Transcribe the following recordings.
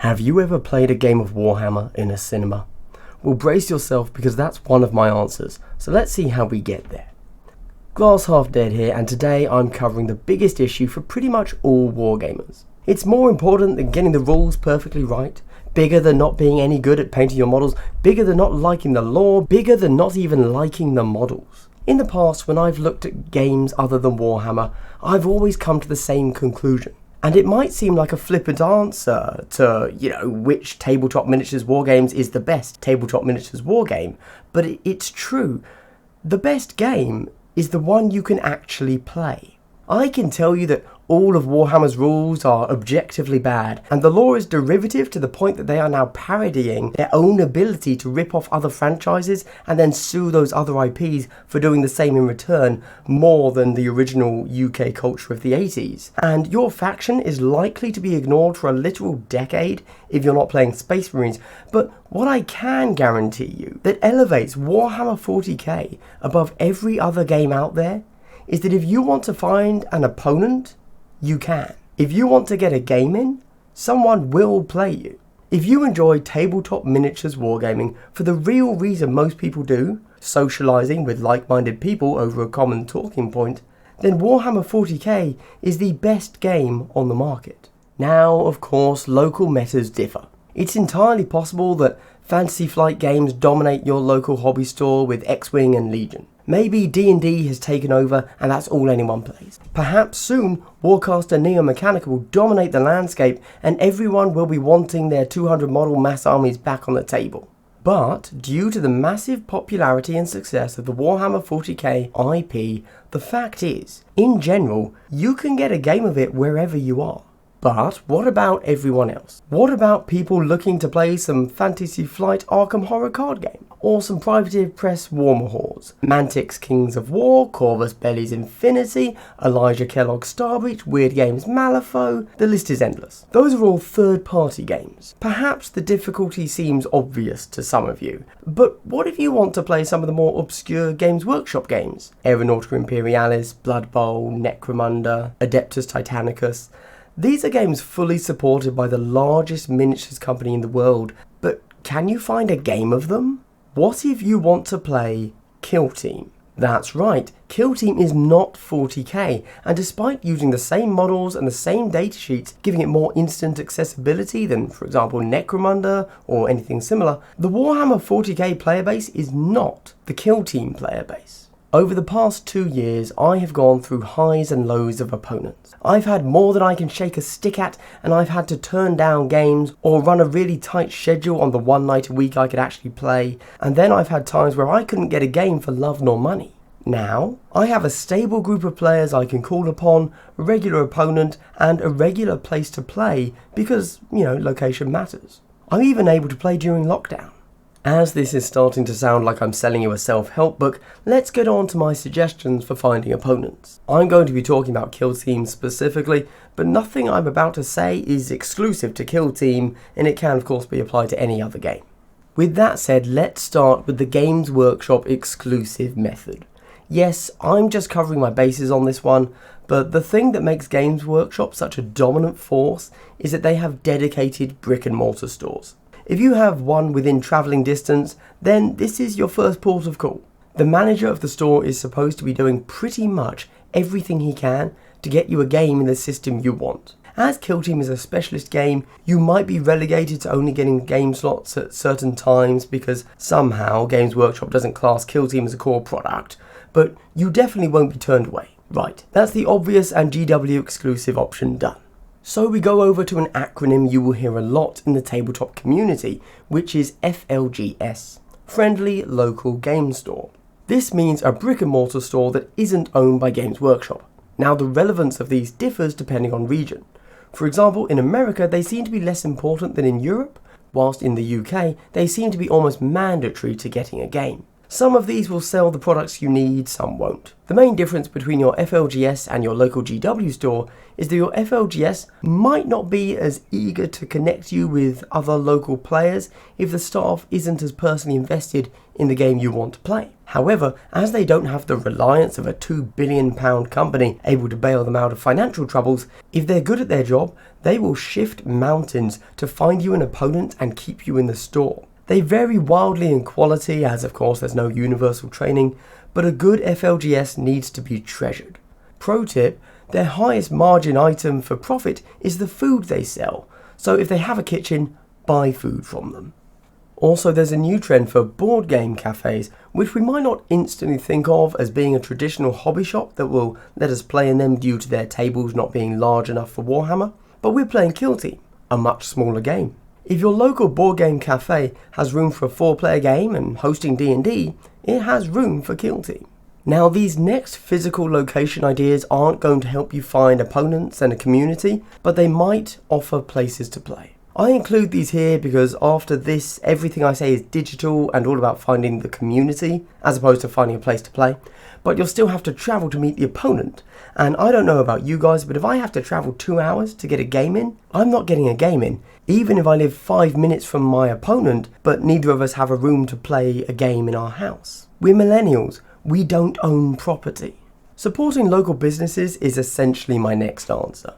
Have you ever played a game of Warhammer in a cinema? Well, brace yourself because that's one of my answers, so let's see how we get there. Glass half dead here, and today I'm covering the biggest issue for pretty much all wargamers. It's more important than getting the rules perfectly right, bigger than not being any good at painting your models, bigger than not liking the lore, bigger than not even liking the models. In the past, when I've looked at games other than Warhammer, I've always come to the same conclusion. And it might seem like a flippant answer to, which tabletop miniatures wargames is the best tabletop miniatures wargame, but it's true. The best game is the one you can actually play. I can tell you that all of Warhammer's rules are objectively bad, and the lore is derivative to the point that they are now parodying their own ability to rip off other franchises and then sue those other IPs for doing the same in return, more than the original UK culture of the 80s. And your faction is likely to be ignored for a literal decade if you're not playing Space Marines, but what I can guarantee you that elevates Warhammer 40k above every other game out there is that if you want to find an opponent, you can. If you want to get a game in, someone will play you. If you enjoy tabletop miniatures wargaming for the real reason most people do, socializing with like-minded people over a common talking point, then Warhammer 40k is the best game on the market. Now, of course, local metas differ. It's entirely possible that Fantasy Flight Games dominate your local hobby store with X-Wing and Legion. Maybe D&D has taken over and that's all anyone plays. Perhaps soon Warcaster NEO-MECHANIKA will dominate the landscape and everyone will be wanting their 200 model mass armies back on the table. But due to the massive popularity and success of the Warhammer 40k IP, the fact is, in general, you can get a game of it wherever you are. But what about everyone else? What about people looking to play some Fantasy Flight Arkham Horror card game? Or some Privateer Press Warhammer Hordes? Mantic's Kings of War, Corvus Belli's Infinity, Elijah Kellogg's Starbreach, Weird Games Malifaux, the list is endless. Those are all third-party games. Perhaps the difficulty seems obvious to some of you, but what if you want to play some of the more obscure Games Workshop games? Aeronautica Imperialis, Blood Bowl, Necromunda, Adeptus Titanicus. These are games fully supported by the largest miniatures company in the world, but can you find a game of them? What if you want to play Kill Team? That's right, Kill Team is not 40k, and despite using the same models and the same datasheets, giving it more instant accessibility than, for example, Necromunda or anything similar, the Warhammer 40k player base is not the Kill Team player base. Over the past 2 years, I have gone through highs and lows of opponents. I've had more than I can shake a stick at, and I've had to turn down games or run a really tight schedule on the one night a week I could actually play, and then I've had times where I couldn't get a game for love nor money. Now, I have a stable group of players I can call upon, a regular opponent, and a regular place to play because, location matters. I'm even able to play during lockdown. As this is starting to sound like I'm selling you a self-help book, let's get on to my suggestions for finding opponents. I'm going to be talking about Kill Team specifically, but nothing I'm about to say is exclusive to Kill Team, and it can of course be applied to any other game. With that said, let's start with the Games Workshop exclusive method. Yes, I'm just covering my bases on this one, but the thing that makes Games Workshop such a dominant force is that they have dedicated brick and mortar stores. If you have one within travelling distance, then this is your first port of call. The manager of the store is supposed to be doing pretty much everything he can to get you a game in the system you want. As Kill Team is a specialist game, you might be relegated to only getting game slots at certain times because somehow Games Workshop doesn't class Kill Team as a core product, but you definitely won't be turned away. Right, that's the obvious and GW exclusive option done. So we go over to an acronym you will hear a lot in the tabletop community, which is FLGS, Friendly Local Game Store. This means a brick and mortar store that isn't owned by Games Workshop. Now the relevance of these differs depending on region. For example, in America they seem to be less important than in Europe, whilst in the UK they seem to be almost mandatory to getting a game. Some of these will sell the products you need, some won't. The main difference between your FLGS and your local GW store is that your FLGS might not be as eager to connect you with other local players if the staff isn't as personally invested in the game you want to play. However, as they don't have the reliance of a £2 billion company able to bail them out of financial troubles, if they're good at their job, they will shift mountains to find you an opponent and keep you in the store. They vary wildly in quality, as of course there's no universal training, but a good FLGS needs to be treasured. Pro tip, their highest margin item for profit is the food they sell, so if they have a kitchen, buy food from them. Also, there's a new trend for board game cafes, which we might not instantly think of as being a traditional hobby shop that will let us play in them due to their tables not being large enough for Warhammer, but we're playing Kill Team, a much smaller game. If your local board game cafe has room for a 4-player game and hosting D&D, it has room for Kill Team. Now, these next physical location ideas aren't going to help you find opponents and a community, but they might offer places to play. I include these here because after this, everything I say is digital and all about finding the community as opposed to finding a place to play. But you'll still have to travel to meet the opponent. And I don't know about you guys, but if I have to travel 2 hours to get a game in, I'm not getting a game in. Even if I live 5 minutes from my opponent, but neither of us have a room to play a game in our house. We're millennials. We don't own property. Supporting local businesses is essentially my next answer.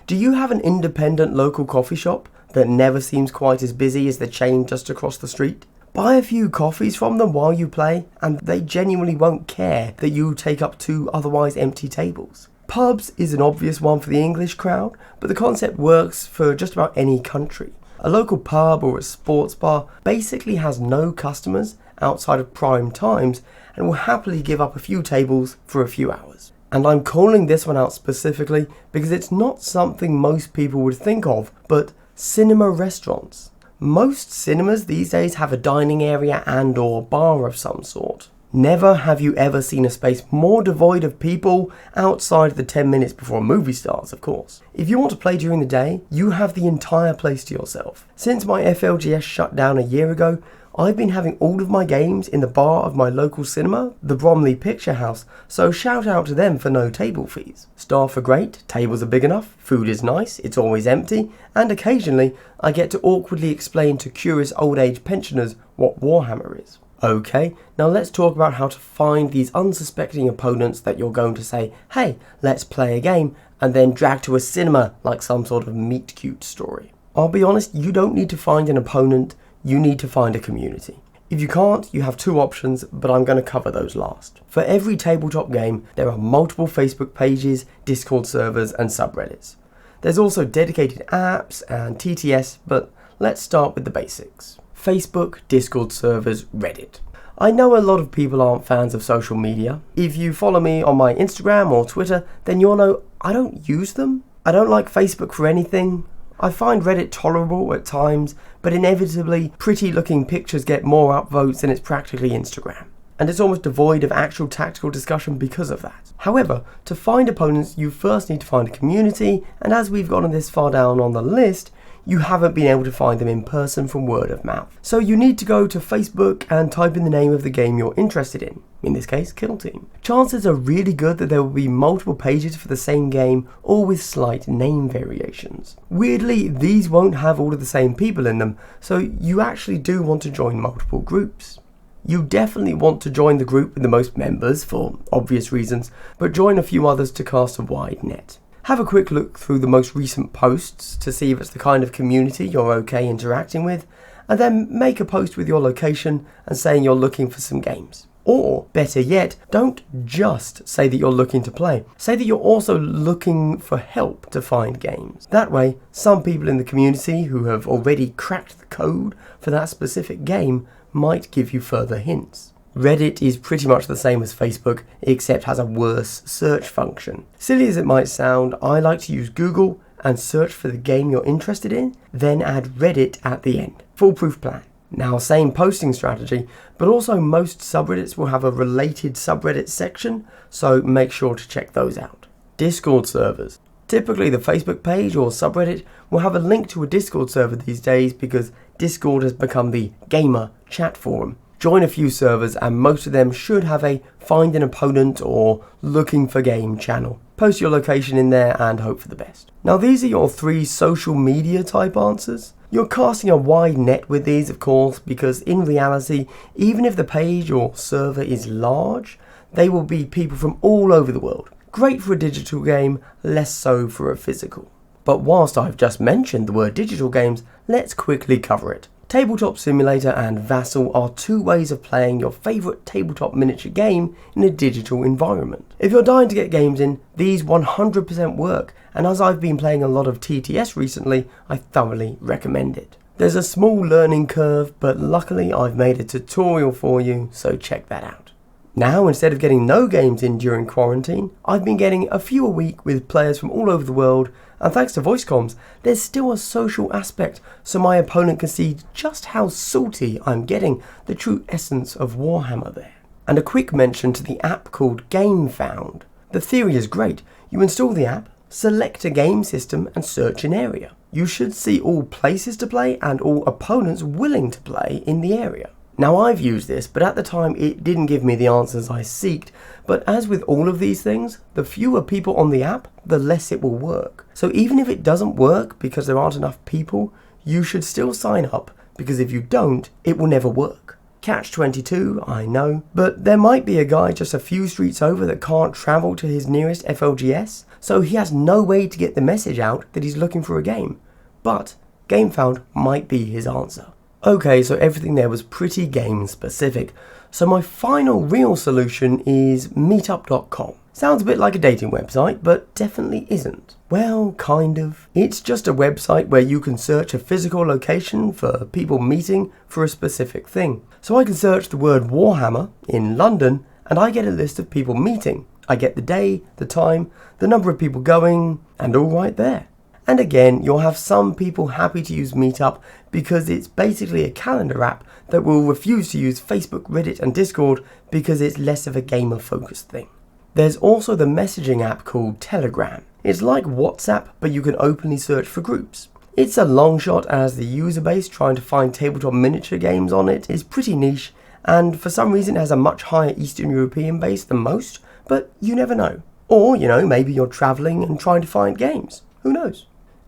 Do you have an independent local coffee shop that never seems quite as busy as the chain just across the street? Buy a few coffees from them while you play, and they genuinely won't care that you take up 2 otherwise empty tables. Pubs is an obvious one for the English crowd, but the concept works for just about any country. A local pub or a sports bar basically has no customers outside of prime times and will happily give up a few tables for a few hours. And I'm calling this one out specifically because it's not something most people would think of, but cinema restaurants. Most cinemas these days have a dining area and or bar of some sort. Never have you ever seen a space more devoid of people outside of the 10 minutes before a movie starts, of course. If you want to play during the day, you have the entire place to yourself. Since my FLGS shut down a year ago, I've been having all of my games in the bar of my local cinema, the Bromley Picture House, so shout out to them for no table fees. Staff are great, tables are big enough, food is nice, it's always empty, and occasionally I get to awkwardly explain to curious old age pensioners what Warhammer is. Okay, now let's talk about how to find these unsuspecting opponents that you're going to say, hey, let's play a game, and then drag to a cinema like some sort of meet cute story. I'll be honest, you don't need to find an opponent, you need to find a community. If you can't, you have 2 options, but I'm going to cover those last. For every tabletop game, there are multiple Facebook pages, Discord servers, and subreddits. There's also dedicated apps and TTS, but let's start with the basics. Facebook, Discord servers, Reddit. I know a lot of people aren't fans of social media. If you follow me on my Instagram or Twitter, then you'll know I don't use them. I don't like Facebook for anything. I find Reddit tolerable at times, but inevitably pretty looking pictures get more upvotes than it's practically Instagram. And it's almost devoid of actual tactical discussion because of that. However, to find opponents, you first need to find a community, and as we've gotten this far down on the list, you haven't been able to find them in person from word of mouth. So you need to go to Facebook and type in the name of the game you're interested in this case, Kill Team. Chances are really good that there will be multiple pages for the same game, all with slight name variations. Weirdly, these won't have all of the same people in them, so you actually do want to join multiple groups. You definitely want to join the group with the most members for obvious reasons, but join a few others to cast a wide net. Have a quick look through the most recent posts to see if it's the kind of community you're okay interacting with, and then make a post with your location and saying you're looking for some games. Or, better yet, don't just say that you're looking to play. Say that you're also looking for help to find games. That way, some people in the community who have already cracked the code for that specific game might give you further hints. Reddit is pretty much the same as Facebook, except has a worse search function. Silly as it might sound, I like to use Google and search for the game you're interested in, then add Reddit at the end. Foolproof plan. Now, same posting strategy, but also most subreddits will have a related subreddit section, so make sure to check those out. Discord servers. Typically the Facebook page or subreddit will have a link to a Discord server these days because Discord has become the gamer chat forum. join a few servers, and most of them should have a find an opponent or looking for game channel. Post your location in there and hope for the best. Now these are your 3 social media type answers. You're casting a wide net with these, of course, because in reality, even if the page or server is large, they will be people from all over the world. Great for a digital game, less so for a physical. But whilst I've just mentioned the word digital games, let's quickly cover it. Tabletop Simulator and Vassal are 2 ways of playing your favourite tabletop miniature game in a digital environment. If you're dying to get games in, these 100% work, and as I've been playing a lot of TTS recently, I thoroughly recommend it. There's a small learning curve, but luckily I've made a tutorial for you, so check that out. Now, instead of getting no games in during quarantine, I've been getting a few a week with players from all over the world, and thanks to voice comms, there's still a social aspect, so my opponent can see just how salty I'm getting, the true essence of Warhammer there. And a quick mention to the app called GameFound. The theory is great. You install the app, select a game system and search an area. You should see all places to play and all opponents willing to play in the area. Now I've used this, but at the time it didn't give me the answers I seeked, but as with all of these things, the fewer people on the app, the less it will work. So even if it doesn't work because there aren't enough people, you should still sign up, because if you don't, it will never work. Catch-22, I know, but there might be a guy just a few streets over that can't travel to his nearest FLGS, so he has no way to get the message out that he's looking for a game. But GameFound might be his answer. Okay, so everything there was pretty game specific. So my final real solution is meetup.com. Sounds a bit like a dating website, but definitely isn't. Well, kind of. It's just a website where you can search a physical location for people meeting for a specific thing. So I can search the word Warhammer in London and I get a list of people meeting. I get the day, the time, the number of people going, and all right there. And again, you'll have some people happy to use Meetup because it's basically a calendar app that will refuse to use Facebook, Reddit and Discord because it's less of a gamer-focused thing. There's also the messaging app called Telegram. It's like WhatsApp, but you can openly search for groups. It's a long shot as the user base trying to find tabletop miniature games on it is pretty niche, and for some reason it has a much higher Eastern European base than most, but you never know. Or, maybe you're travelling and trying to find games. Who knows?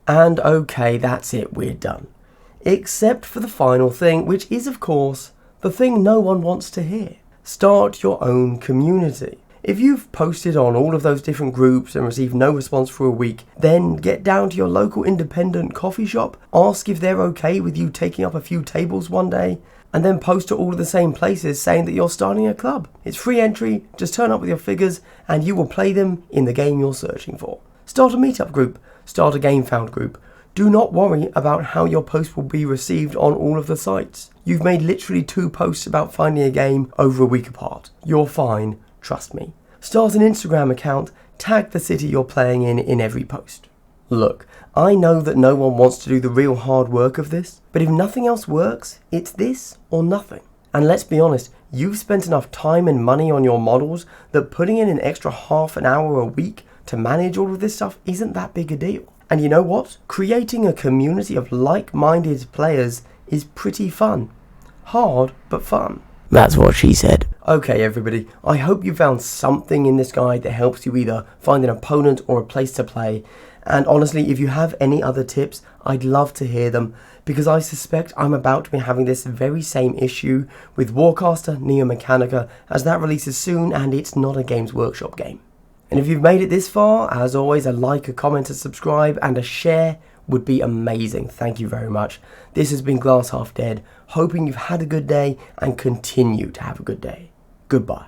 And okay, that's it, we're done. Except for the final thing, which is of course, the thing no one wants to hear. Start your own community. If you've posted on all of those different groups and received no response for a week, then get down to your local independent coffee shop, ask if they're okay with you taking up a few tables one day, and then post to all of the same places saying that you're starting a club. It's free entry, just turn up with your figures, and you will play them in the game you're searching for. Start a meetup group. Start a GameFound group. Do not worry about how your post will be received on all of the sites. You've made literally 2 posts about finding a game over a week apart. You're fine, trust me. Start an Instagram account, tag the city you're playing in every post. Look, I know that no one wants to do the real hard work of this, but if nothing else works, it's this or nothing. And let's be honest, you've spent enough time and money on your models that putting in an extra half an hour a week to manage all of this stuff isn't that big a deal. And you know what? Creating a community of like-minded players is pretty fun. Hard, but fun. That's what she said. Okay everybody, I hope you found something in this guide that helps you either find an opponent or a place to play. And honestly, if you have any other tips, I'd love to hear them, because I suspect I'm about to be having this very same issue with Warcaster NEO-MECHANIKA, as that releases soon and it's not a Games Workshop game. And if you've made it this far, as always, a like, a comment, a subscribe, and a share would be amazing. Thank you very much. This has been Glass Half Dead, hoping you've had a good day and continue to have a good day. Goodbye.